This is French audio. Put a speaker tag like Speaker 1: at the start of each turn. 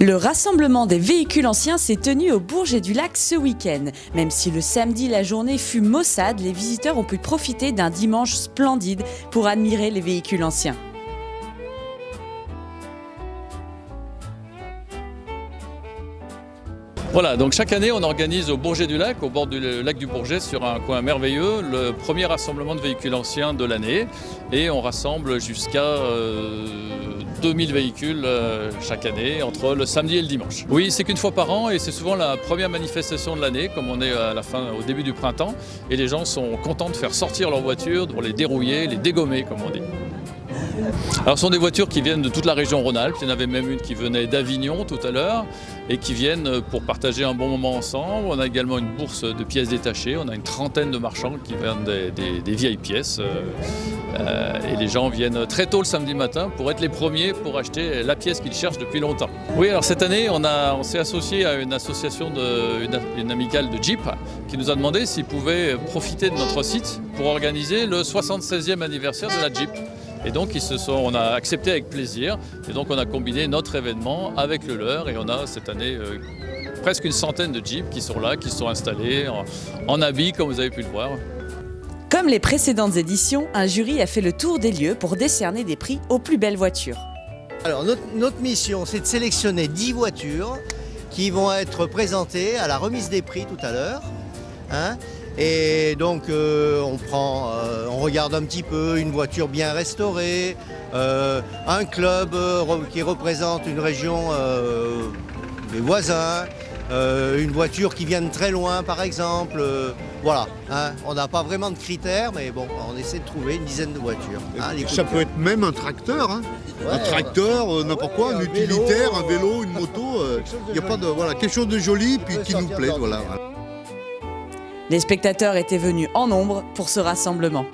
Speaker 1: Le rassemblement des véhicules anciens s'est tenu au Bourget-du-Lac ce week-end. Même si le samedi, la journée fut maussade, les visiteurs ont pu profiter d'un dimanche splendide pour admirer les véhicules anciens.
Speaker 2: Voilà, donc chaque année on organise au Bourget-du-Lac, au bord du lac du Bourget, sur un coin merveilleux, le premier rassemblement de véhicules anciens de l'année. Et on rassemble jusqu'à 2000 véhicules chaque année, entre le samedi et le dimanche. Oui, c'est qu'une fois par an et c'est souvent la première manifestation de l'année, comme on est au début du printemps. Et les gens sont contents de faire sortir leurs voitures, pour les dérouiller, les dégommer, comme on dit. Alors ce sont des voitures qui viennent de toute la région Rhône-Alpes. Il y en avait même une qui venait d'Avignon tout à l'heure et qui viennent pour partager un bon moment ensemble. On a également une bourse de pièces détachées. On a une trentaine de marchands qui vendent des vieilles pièces. Et les gens viennent très tôt le samedi matin pour être les premiers pour acheter la pièce qu'ils cherchent depuis longtemps. Oui, alors cette année, on s'est associé à une association, une amicale de Jeep qui nous a demandé s'ils pouvaient profiter de notre site pour organiser le 76e anniversaire de la Jeep. Et donc on a accepté avec plaisir et donc on a combiné notre événement avec le leur et on a cette année presque une centaine de Jeeps qui sont là, qui se sont installés en habits comme vous avez pu le voir.
Speaker 1: Comme les précédentes éditions, un jury a fait le tour des lieux pour décerner des prix aux plus belles voitures.
Speaker 3: Alors notre mission, c'est de sélectionner 10 voitures qui vont être présentées à la remise des prix tout à l'heure. Et donc on regarde un petit peu une voiture bien restaurée, un club qui représente une région des voisins, une voiture qui vient de très loin par exemple. Voilà, on n'a pas vraiment de critères, mais bon, on essaie de trouver une dizaine de voitures.
Speaker 4: Ça peut être même un tracteur,
Speaker 3: Ouais,
Speaker 4: un tracteur, n'importe quoi, un utilitaire, un vélo, une moto. Il y a pas de quelque chose de joli puis qui nous plaît, voilà.
Speaker 1: Les spectateurs étaient venus en nombre pour ce rassemblement.